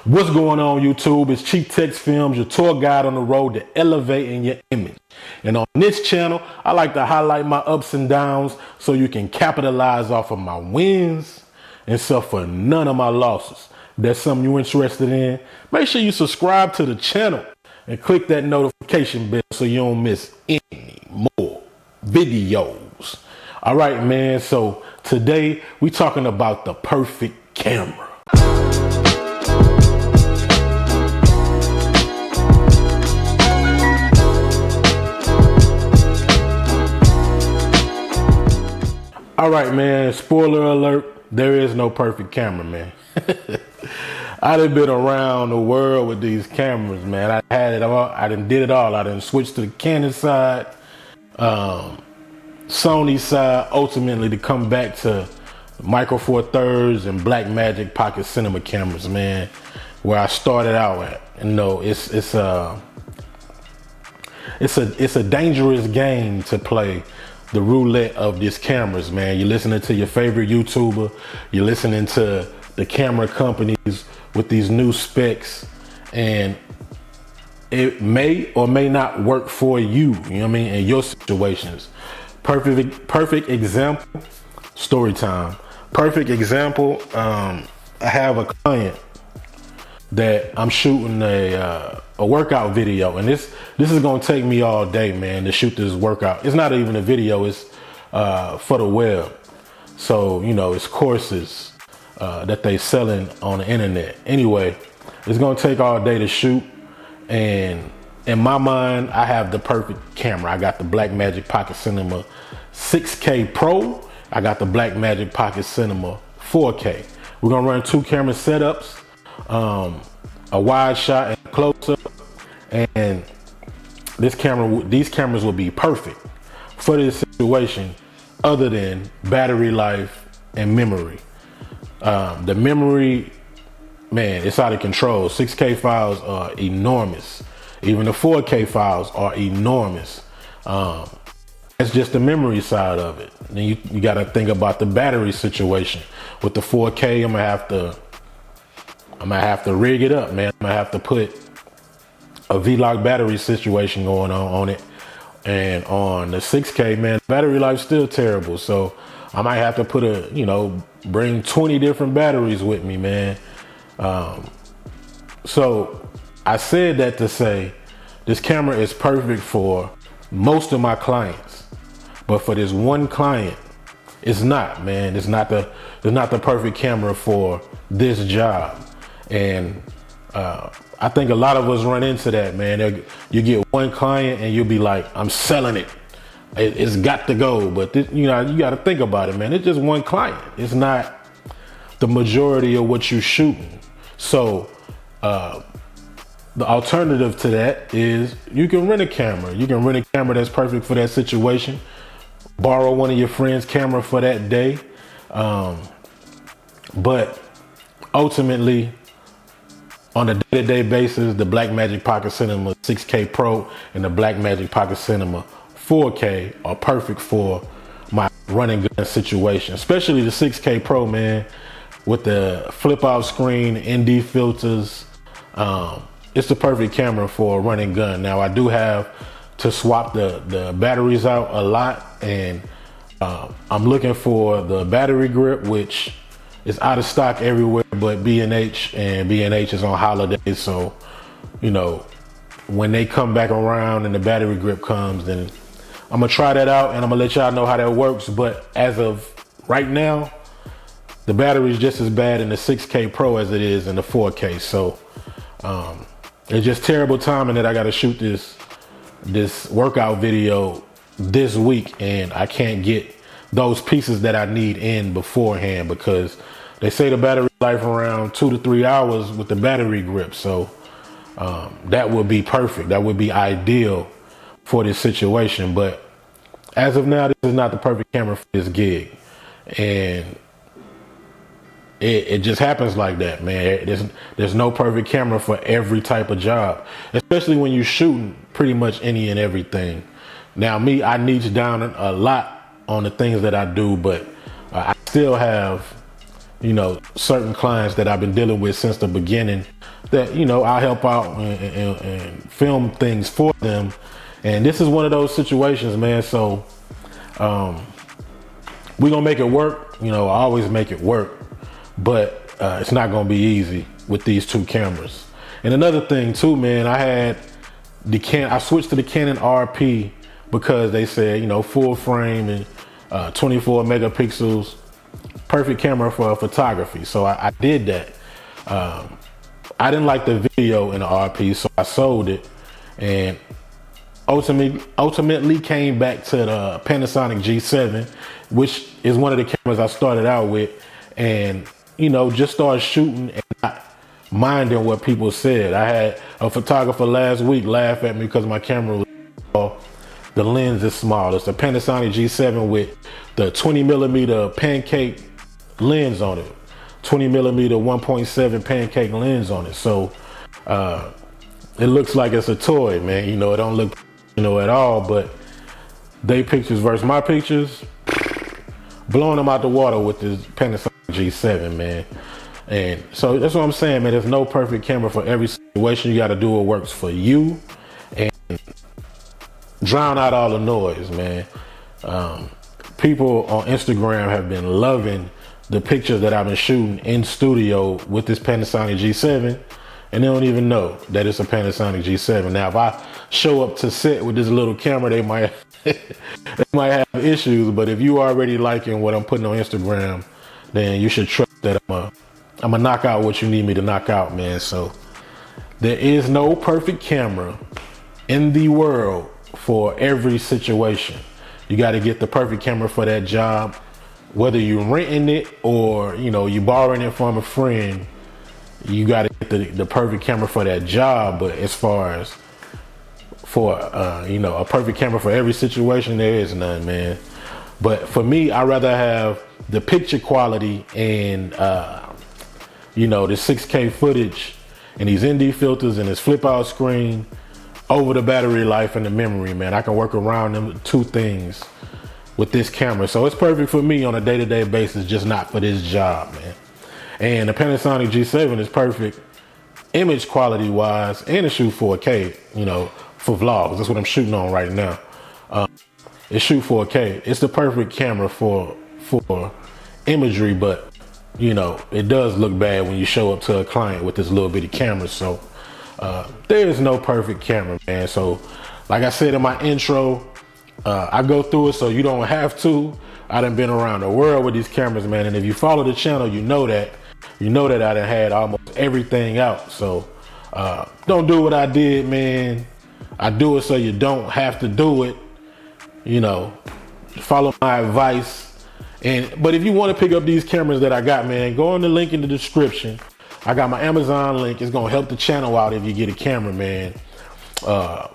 What's going on, YouTube? It's CHIEFTEXX Films, your tour guide on the road to elevating your image. And on this channel, I like to highlight my ups and downs so you can capitalize off of my wins and suffer none of my losses. If that's something you're interested in, make sure you subscribe to the channel and click that notification bell so you don't miss any more videos. All right, man. So today we talking about the perfect camera. All right, man, spoiler alert, there is no perfect camera, man. I done been around the world with these cameras, man. I had it all, I done did it all. I done switched to the Canon side, Sony side, ultimately to come back to Micro Four Thirds and Blackmagic Pocket Cinema cameras, man, where I started out at. And no, it's a dangerous game to play. The roulette of these cameras, man. You're listening to your favorite YouTuber. You're listening to the camera companies with these new specs, and it may or may not work for you. You know what I mean? In your situations. Perfect example. Story time. Perfect example. I have a client that I'm shooting a workout video, and this is gonna take me all day, man, to shoot this workout. It's not even a video, it's for the web. So, you know, it's courses that they selling on the internet. Anyway, it's gonna take all day to shoot, and in my mind, I have the perfect camera. I got the Blackmagic Pocket Cinema 6K Pro. I got the Blackmagic Pocket Cinema 4K. We're gonna run two camera setups. A wide shot and a close-up, and these cameras will be perfect for this situation, other than battery life and memory. The memory, man, it's out of control. 6K files are enormous. Even the 4K files are enormous. That's just the memory side of it. Then you got to think about the battery situation. With the 4K, I'm gonna have to rig it up, man. I'm gonna have to put a V-lock battery situation going on it. And on the 6K, man, battery life's still terrible. So I might have to bring 20 different batteries with me, man. So I said that to say this camera is perfect for most of my clients, but for this one client, it's not, man. It's not the perfect camera for this job. And I think a lot of us run into that, man. You get one client and you'll be like, I'm selling it. It's got to go. But you got to think about it, man. It's just one client. It's not the majority of what you're shooting. So the alternative to that is you can rent a camera. You can rent a camera that's perfect for that situation. Borrow one of your friend's camera for that day. But ultimately, on a day-to-day basis, the Blackmagic Pocket Cinema 6K Pro and the Blackmagic Pocket Cinema 4K are perfect for my running gun situation, especially the 6K Pro, man, with the flip-out screen, ND filters. It's the perfect camera for a running gun. Now, I do have to swap the batteries out a lot, and I'm looking for the battery grip, which is out of stock everywhere but B&H, and B&H is on holidays. So, when they come back around and the battery grip comes, then I'm gonna try that out and I'm gonna let y'all know how that works. But as of right now, the battery is just as bad in the 6K Pro as it is in the 4K. So it's just terrible timing that I gotta shoot this workout video this week, and I can't get those pieces that I need in beforehand, because they say the battery life around 2 to 3 hours with the battery grip. So that would be perfect. That would be ideal for this situation. But as of now, this is not the perfect camera for this gig. And it just happens like that, man. There's no perfect camera for every type of job, especially when you're shooting pretty much any and everything. Now, me, I niche down a lot on the things that I do, but I still have, certain clients that I've been dealing with since the beginning that, you know, I help out and film things for them. And this is one of those situations, man. So we're gonna make it work. You know, I always make it work, but it's not gonna be easy with these two cameras. And another thing too, man, I switched to the Canon RP because they said, you know, full frame and 24 megapixels, perfect camera for photography. So I did that. I didn't like the video in the RP, so I sold it, and ultimately came back to the Panasonic G7, which is one of the cameras I started out with, and, you know, just started shooting and not minding what people said. I had a photographer last week laugh at me because my camera was small. The lens is small. It's a Panasonic G7 with the 20 millimeter pancake lens on it. 20 millimeter 1.7 pancake lens on it. So it looks like it's a toy, man. You know, it don't look, you know, at all, but they pictures versus my pictures, blowing them out the water with this Panasonic G7, man. And so that's what I'm saying, man. There's no perfect camera for every situation. You got to do what works for you and drown out all the noise, man. People on Instagram have been loving the pictures that I've been shooting in studio with this Panasonic G7, and they don't even know that it's a Panasonic G7. Now, if I show up to set with this little camera, they might have issues, but if you already liking what I'm putting on Instagram, then you should trust that I'm gonna knock out what you need me to knock out, man. So there is no perfect camera in the world for every situation. You got to get the perfect camera for that job, whether you're renting it or, you know, you borrowing it from a friend. You got to get the perfect camera for that job. But as far as for you know, a perfect camera for every situation, there is none, man. But for me, I rather have the picture quality and you know, the 6K footage and these ND filters and this flip out screen over the battery life and the memory, man. I can work around them two things with this camera. So it's perfect for me on a day-to-day basis, just not for this job, man. And the Panasonic G7 is perfect image quality wise, and it shoots 4K, you know, for vlogs. That's what I'm shooting on right now. It shoots 4K. It's the perfect camera for imagery, but, you know, it does look bad when you show up to a client with this little bitty camera. So there is no perfect camera, man. So like I said in my intro, I go through it so you don't have to. I done been around the world with these cameras, man. And if you follow the channel, you know that I done had almost everything out. So don't do what I did, man. I do it so you don't have to do it. You know, follow my advice. But if you want to pick up these cameras that I got, man, go on the link in the description. I got my Amazon link. It's gonna help the channel out if you get a camera, man.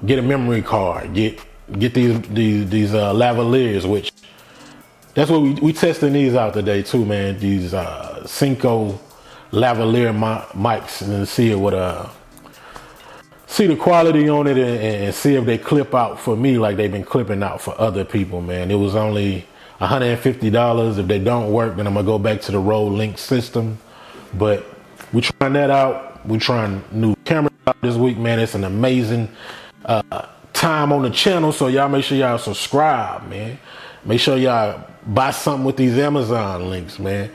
Get a memory card. Get these lavaliers, which that's what we testing these out today too, man. These Cinco lavalier mics, and see see the quality on it and see if they clip out for me like they've been clipping out for other people, man. It was only $150. If they don't work, then I'm gonna go back to the Roll Link system. But we trying that out. We trying new cameras out this week, man. It's an amazing time on the channel, so y'all make sure y'all subscribe, man. Make sure y'all buy something with these Amazon links, man.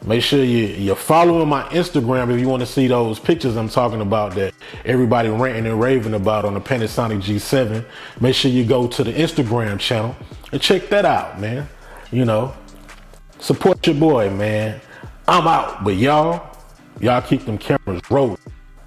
Make sure you're following my Instagram if you want to see those pictures I'm talking about that everybody ranting and raving about on the Panasonic G7. Make sure you go to the Instagram channel and check that out, man. You know, support your boy, man. I'm out, but y'all keep them cameras rolling.